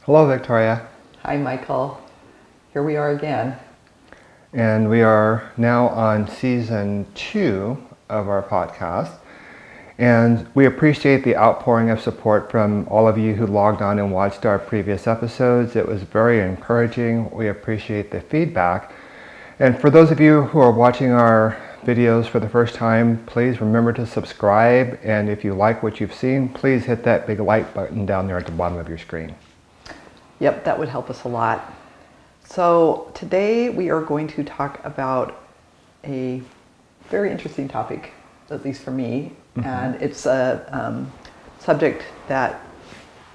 Hello, Victoria. Hi, Michael. Here we are again. And we are now on season 2 of our podcast. And we appreciate the outpouring of support from all of you who logged on and watched our previous episodes. It was very encouraging. We appreciate the feedback. And for those of you who are watching our videos for the first time, please remember to subscribe. And if you like what you've seen, please hit that big like button down there at the bottom of your screen. Yep, that would help us a lot. So today we are going to talk about a very interesting topic, at least for me. And it's a subject that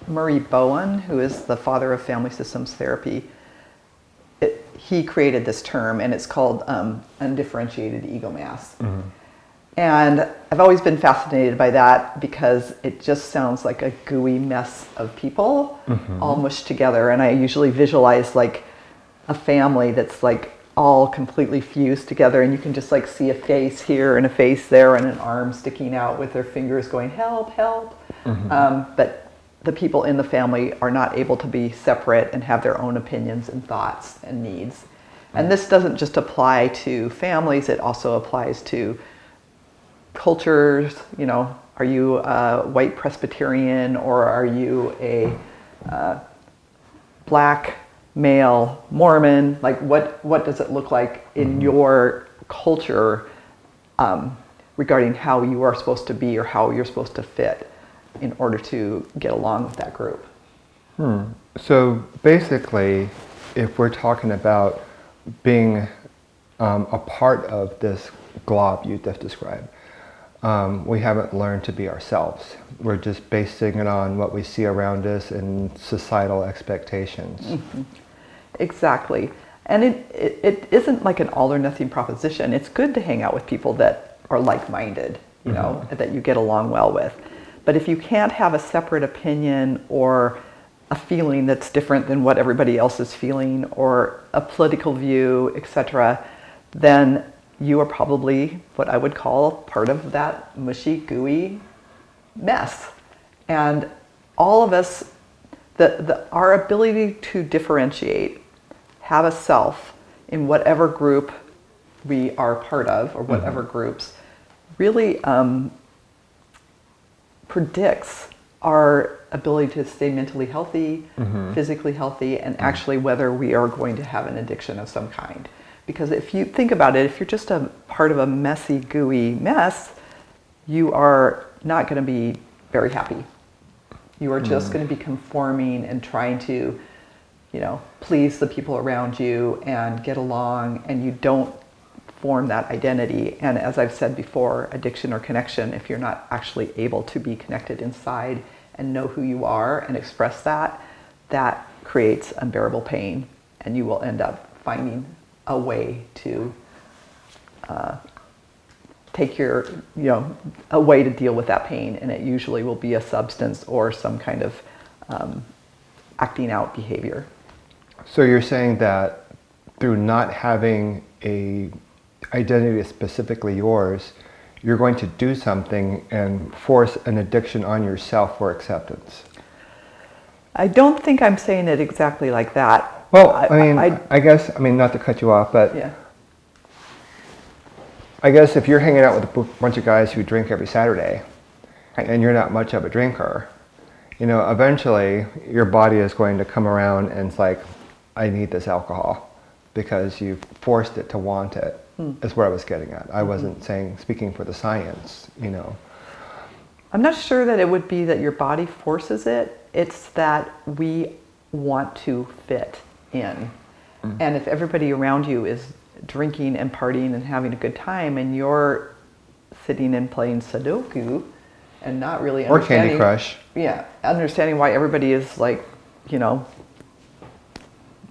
Murray Bowen, who is the father of family systems therapy, he created this term, and it's called Undifferentiated Ego Mass. And I've always been fascinated by that because it just sounds like a gooey mess of people all mushed together. And I usually visualize like a family that's like all completely fused together, and you can just like see a face here and a face there and an arm sticking out with their fingers going, help, help. But the people in the family are not able to be separate and have their own opinions and thoughts and needs. And this doesn't just apply to families, it also applies to cultures. You know, are you a white Presbyterian, or are you a black male Mormon? Like what does it look like in your culture regarding how you are supposed to be or how you're supposed to fit in order to get along with that group? So basically, if we're talking about being a part of this glob you just described, we haven't learned to be ourselves. We're just basing it on what we see around us and societal expectations. Exactly. And it isn't like an all or nothing proposition. It's good to hang out with people that are like-minded, you know, that you get along well with. But if you can't have a separate opinion or a feeling that's different than what everybody else is feeling, or a political view, etc., then you are probably what I would call part of that mushy, gooey mess. And all of us, our ability to differentiate, have a self in whatever group we are part of, or whatever groups, really predicts our ability to stay mentally healthy, physically healthy, and actually whether we are going to have an addiction of some kind. Because if you think about it, if you're just a part of a messy, gooey mess, you are not going to be very happy. You are just going to be conforming and trying to, you know, please the people around you and get along, and you don't form that identity. And as I've said before, addiction or connection, if you're not actually able to be connected inside and know who you are and express that, that creates unbearable pain, and you will end up finding a way to take your, you know, a way to deal with that pain, and it usually will be a substance or some kind of acting out behavior. So you're saying that through not having a identity that's specifically yours, you're going to do something and force an addiction on yourself for acceptance. I don't think I'm saying it exactly like that. Well, I guess, not to cut you off, but yeah. I guess if you're hanging out with a bunch of guys who drink every Saturday, and you're not much of a drinker, you know, eventually your body is going to come around and it's like, I need this alcohol, because you forced it to want it, is what I was getting at. I wasn't speaking for the science, you know. I'm not sure that it would be that your body forces it. It's that we want to fit in. And if everybody around you is drinking and partying and having a good time, and you're sitting and playing Sudoku and not really understanding... Or Candy Crush. Yeah, understanding why everybody is like, you know,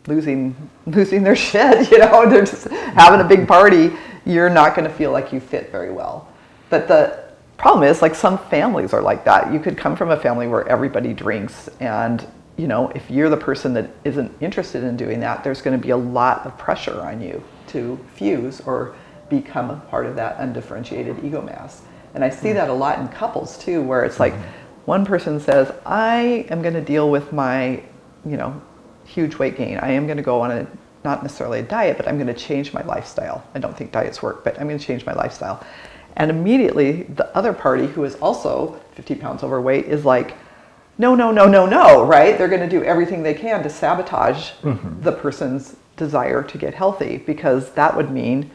losing their shit, you know, they're just having a big party, you're not going to feel like you fit very well. But the problem is, like, some families are like that. You could come from a family where everybody drinks, and, you know, if you're the person that isn't interested in doing that, there's going to be a lot of pressure on you to fuse or become a part of that undifferentiated ego mass. And I see that a lot in couples too, where it's like one person says, I am going to deal with my huge weight gain. I am going to go on not necessarily a diet, but I'm going to change my lifestyle. I don't think diets work, but I'm going to change my lifestyle. And immediately the other party, who is also 50 pounds overweight, is like, no, no, no, no, no, right? They're going to do everything they can to sabotage the person's desire to get healthy, because that would mean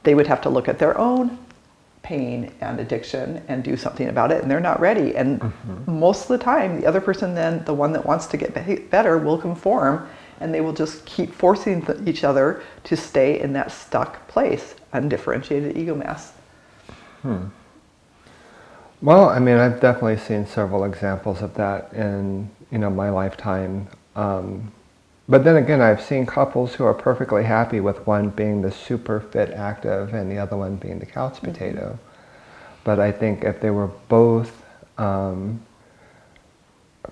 they would have to look at their own pain and addiction and do something about it, and they're not ready. And most of the time, the other person, then the one that wants to get better, will conform, and they will just keep forcing each other to stay in that stuck place, undifferentiated ego mass. Well, I mean, I've definitely seen several examples of that in my lifetime. But then again, I've seen couples who are perfectly happy with one being the super fit active and the other one being the couch potato. But I think if they were both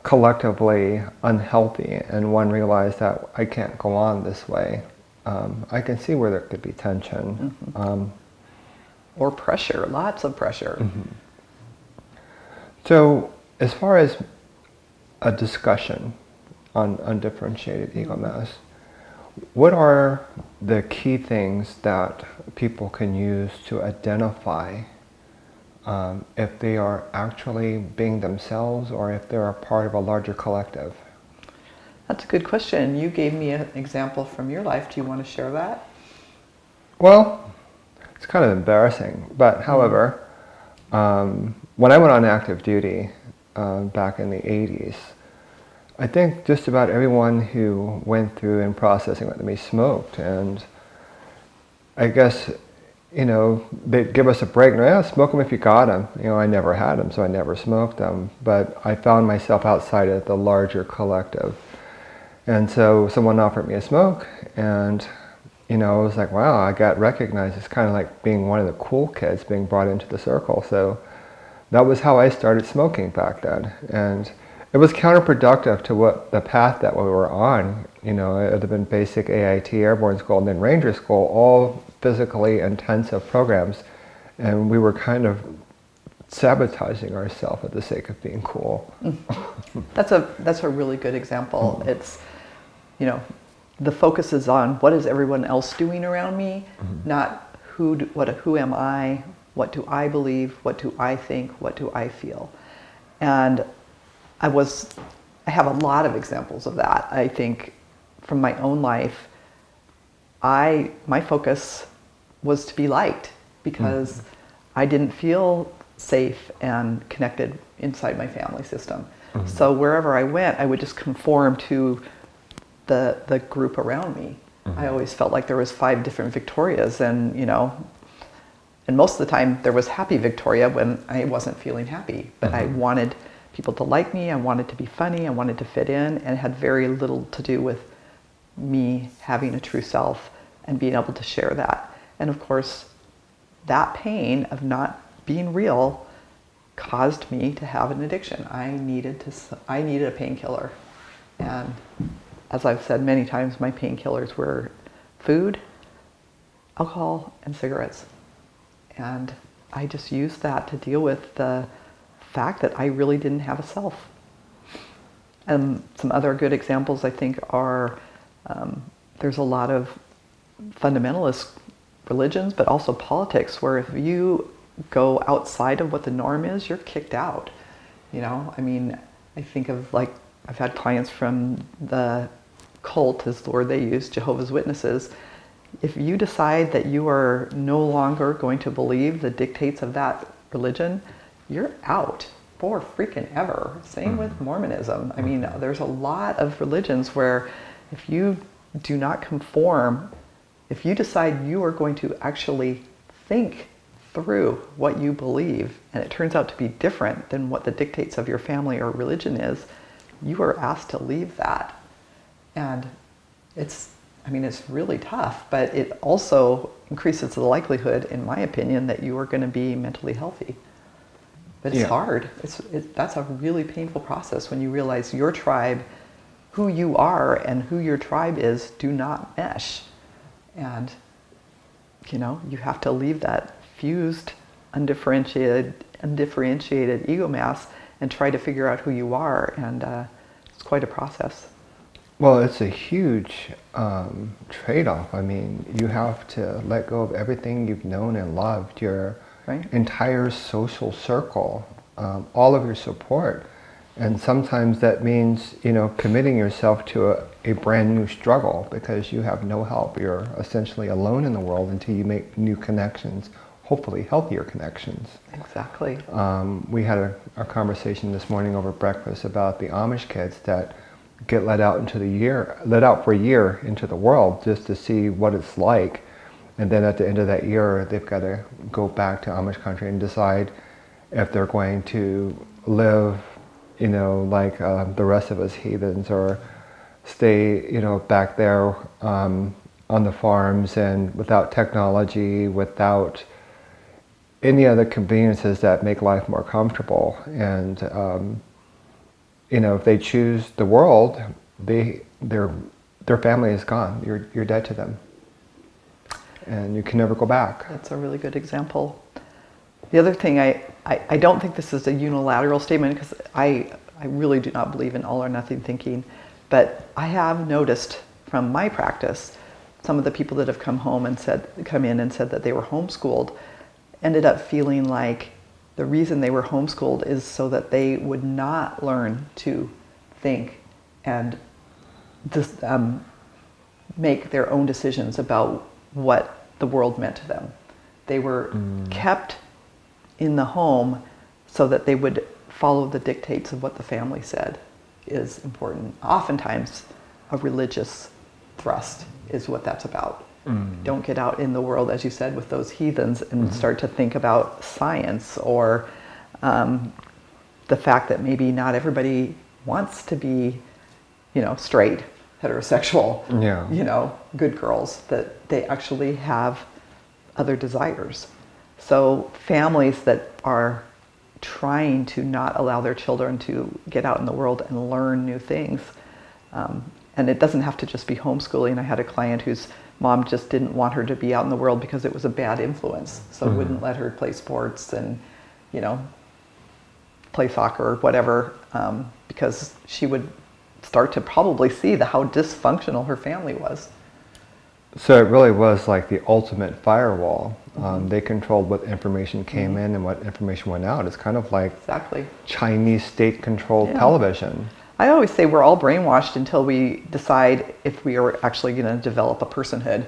collectively unhealthy and one realized that I can't go on this way, I can see where there could be tension. Or pressure, lots of pressure. So as far as a discussion on undifferentiated ego mass, what are the key things that people can use to identify if they are actually being themselves or if they're a part of a larger collective? That's a good question. You gave me an example from your life. Do you want to share that? Well, it's kind of embarrassing, but however, when I went on active duty back in the 80s, I think just about everyone who went through and processing with me smoked, and I guess, they'd give us a break. Yeah, smoke them if you got them. I never had them, so I never smoked them, but I found myself outside of the larger collective. And so someone offered me a smoke, and I was like, wow, I got recognized. It's kind of like being one of the cool kids being brought into the circle. So that was how I started smoking back then. And it was counterproductive to what the path that we were on. It would have been basic AIT, airborne school, and then ranger school, all physically intensive programs. And we were kind of sabotaging ourselves for the sake of being cool. That's a really good example. It's, the focus is on what is everyone else doing around me, not who am I, what do I believe, what do I think, what do I feel. And I have a lot of examples of that. I think from my own life, my focus was to be liked, because I didn't feel safe and connected inside my family system. So wherever I went, I would just conform to the group around me. I always felt like there was 5 different Victorias, and and most of the time there was happy Victoria when I wasn't feeling happy. But I wanted people to like me, I wanted to be funny, I wanted to fit in, and it had very little to do with me having a true self and being able to share that. And of course, that pain of not being real caused me to have an addiction. I needed a painkiller. And as I've said many times, my painkillers were food, alcohol, and cigarettes. And I just used that to deal with the fact that I really didn't have a self. And some other good examples, I think, are there's a lot of fundamentalist religions, but also politics, where if you go outside of what the norm is, you're kicked out. I think of, like, I've had clients from the cult, is the word they use, Jehovah's Witnesses. If you decide that you are no longer going to believe the dictates of that religion, you're out for freaking ever. Same with Mormonism. There's a lot of religions where if you do not conform, if you decide you are going to actually think through what you believe, and it turns out to be different than what the dictates of your family or religion is, you are asked to leave that. And it's really tough, but it also increases the likelihood, in my opinion, that you are going to be mentally healthy. But it's hard. That's a really painful process when you realize your tribe, who you are and who your tribe is, do not mesh. And, you have to leave that fused, undifferentiated ego mass and try to figure out who you are. And it's quite a process. Well, it's a huge trade-off. I mean, you have to let go of everything you've known and loved, your Right. entire social circle, all of your support. And sometimes that means, committing yourself to a brand new struggle because you have no help. You're essentially alone in the world until you make new connections, hopefully healthier connections. Exactly. We had a conversation this morning over breakfast about the Amish kids that get let out for a year into the world just to see what it's like. And then at the end of that year, they've got to go back to Amish country and decide if they're going to live, like the rest of us heathens, or stay, back there on the farms and without technology, without any other conveniences that make life more comfortable. And if they choose the world, their family is gone. You're dead to them, and you can never go back. That's a really good example. The other thing, I don't think this is a unilateral statement because I really do not believe in all or nothing thinking, but I have noticed from my practice, some of the people that have come in and said that they were homeschooled ended up feeling like the reason they were homeschooled is so that they would not learn to think and just make their own decisions about what the world meant to them. They were kept in the home so that they would follow the dictates of what the family said is important. Oftentimes, a religious thrust is what that's about. Don't get out in the world, as you said, with those heathens and start to think about science or the fact that maybe not everybody wants to be, straight, heterosexual, good girls, that they actually have other desires. So families that are trying to not allow their children to get out in the world and learn new things, and it doesn't have to just be homeschooling. I had a client whose mom just didn't want her to be out in the world because it was a bad influence, so wouldn't let her play sports and, play soccer or whatever, because she would start to probably see how dysfunctional her family was. So it really was like the ultimate firewall. They controlled what information came in and what information went out. It's kind of like Exactly. Chinese state-controlled television. I always say we're all brainwashed until we decide if we are actually going to develop a personhood.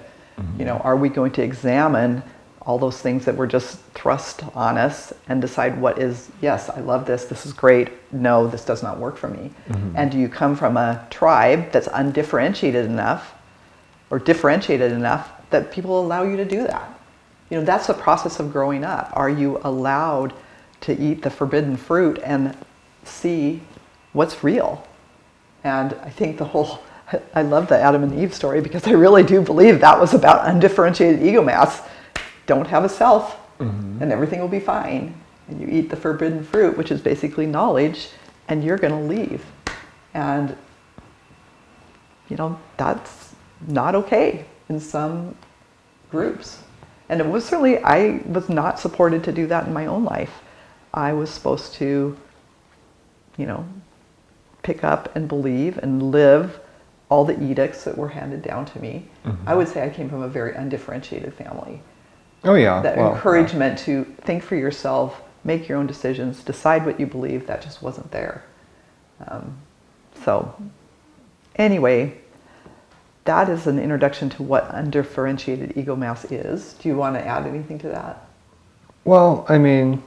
Are we going to examine all those things that were just thrust on us and decide what is, yes, I love this, this is great, no, this does not work for me. And do you come from a tribe that's undifferentiated enough or differentiated enough that people allow you to do that? That's the process of growing up. Are you allowed to eat the forbidden fruit and see what's real? And I think I love the Adam and Eve story because I really do believe that was about undifferentiated ego mass. Don't have a self and everything will be fine. And you eat the forbidden fruit, which is basically knowledge, and you're going to leave. And, that's not okay in some groups. And it was certainly, I was not supported to do that in my own life. I was supposed to, pick up and believe and live all the edicts that were handed down to me. I would say I came from a very undifferentiated family. Oh yeah. That encouragement to think for yourself, make your own decisions, decide what you believe, that just wasn't there. So anyway, that is an introduction to what undifferentiated ego mass is. Do you want to add anything to that? Well, I mean,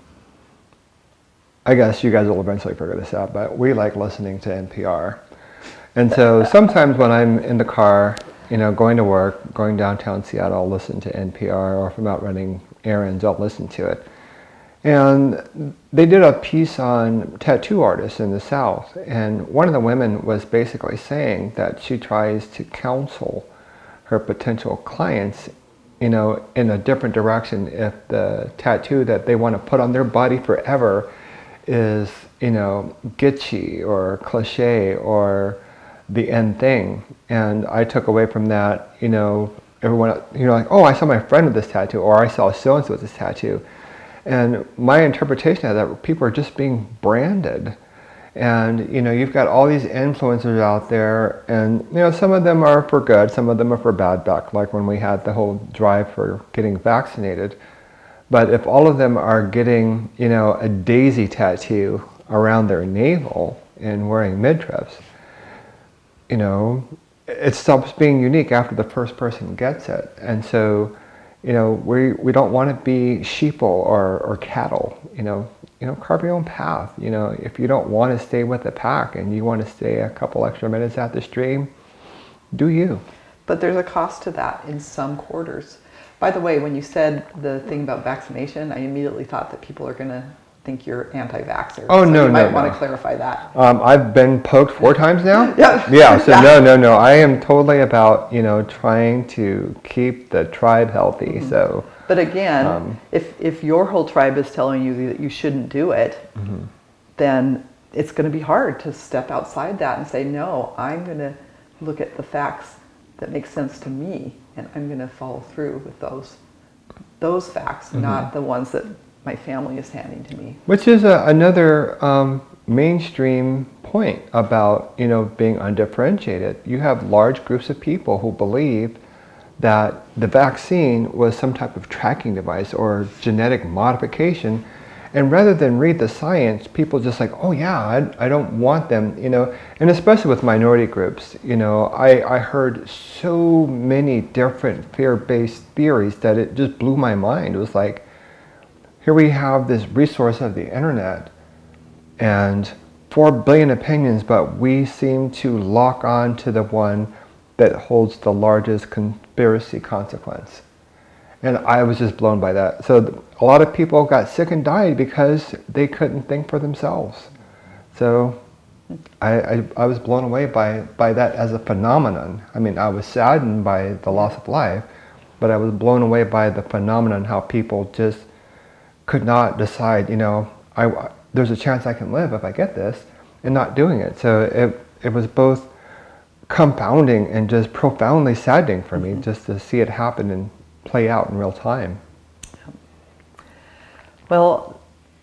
I guess you guys will eventually figure this out, but we like listening to NPR. And so sometimes when I'm in the car, going to work, going downtown Seattle, I'll listen to NPR, or if I'm out running errands, I'll listen to it. And they did a piece on tattoo artists in the South, and one of the women was basically saying that she tries to counsel her potential clients, in a different direction if the tattoo that they want to put on their body forever is, kitschy or cliche or the end thing. And I took away from that, everyone, like, oh, I saw my friend with this tattoo, or I saw so-and-so with this tattoo. And my interpretation of that, people are just being branded. And, you've got all these influencers out there, and, some of them are for good, some of them are for bad, back like when we had the whole drive for getting vaccinated. But if all of them are getting, a daisy tattoo around their navel and wearing midriffs, it stops being unique after the first person gets it. And so, we don't want to be sheeple or cattle, carve your own path. If you don't want to stay with the pack and you want to stay a couple extra minutes at the stream, do you. But there's a cost to that in some quarters. By the way, when you said the thing about vaccination, I immediately thought that people are going to think you're anti-vaxxer. Oh, so no, you might no, want no. to clarify that. I've been poked 4 times now. Yeah. Yeah. So Yeah. no. I am totally about trying to keep the tribe healthy. Mm-hmm. So. But again, if your whole tribe is telling you that you shouldn't do it, then it's going to be hard to step outside that and say, no, I'm going to look at the facts that make sense to me, and I'm going to follow through with those facts, not the ones that my family is handing to me. Which is another mainstream point about being undifferentiated. You have large groups of people who believe that the vaccine was some type of tracking device or genetic modification, and rather than read the science, people just like, oh yeah, I don't want them, and especially with minority groups, I heard so many different fear-based theories that it just blew my mind. It was like, here we have this resource of the internet and 4 billion opinions, but we seem to lock on to the one that holds the largest conspiracy consequence. And I was just blown by that. So a lot of people got sick and died because they couldn't think for themselves. So I was blown away by that as a phenomenon. I mean, I was saddened by the loss of life, but I was blown away by the phenomenon, how people just could not decide, there's a chance I can live if I get this, and not doing it. So it was both compounding and just profoundly saddening for me just to see it happen and play out in real time. Well,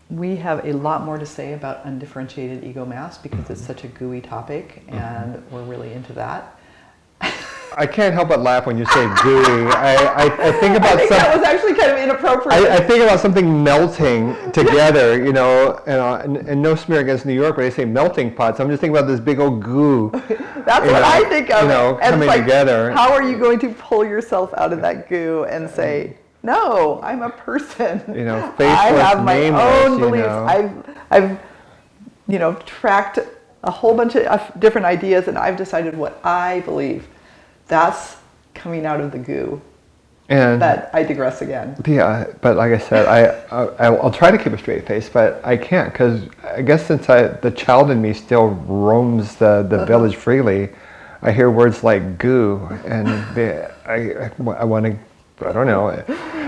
we have a lot more to say about undifferentiated ego mass because it's such a gooey topic, and we're really into that. I can't help but laugh when you say gooey. I think about that was actually kind of inappropriate. I think about something melting together, and no smear against New York, but they say melting pot. So I'm just thinking about this big old goo. That's what I think of. And coming together. How are you going to pull yourself out of that goo and say, no, I'm a person. Faceless, I have my nameless, own beliefs. I've tracked a whole bunch of different ideas, and I've decided what I believe. That's coming out of the goo. And that I digress again. Yeah, but like I said, I'll try to keep a straight face, but I can't, because I guess since the child in me still roams the village freely, I hear words like goo, and I want to, I don't know,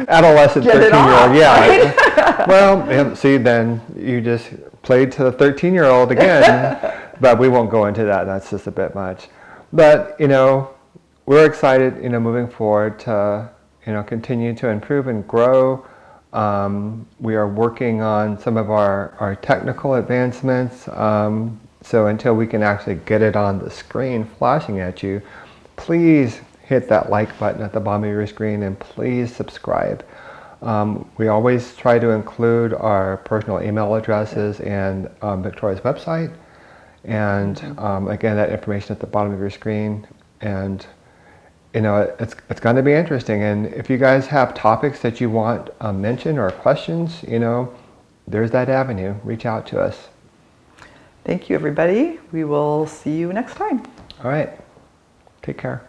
adolescent 13-year-old. Yeah. Right? Well, see, then you just played to the 13-year-old again, but we won't go into that. That's just a bit much. But, we're excited, moving forward to, continue to improve and grow. We are working on some of our technical advancements. So until we can actually get it on the screen flashing at you, please hit that like button at the bottom of your screen, and please subscribe. We always try to include our personal email addresses and Victoria's website. And again, that information at the bottom of your screen. And it's going to be interesting. And if you guys have topics that you want mentioned or questions, there's that avenue. Reach out to us. Thank you, everybody. We will see you next time. All right. Take care.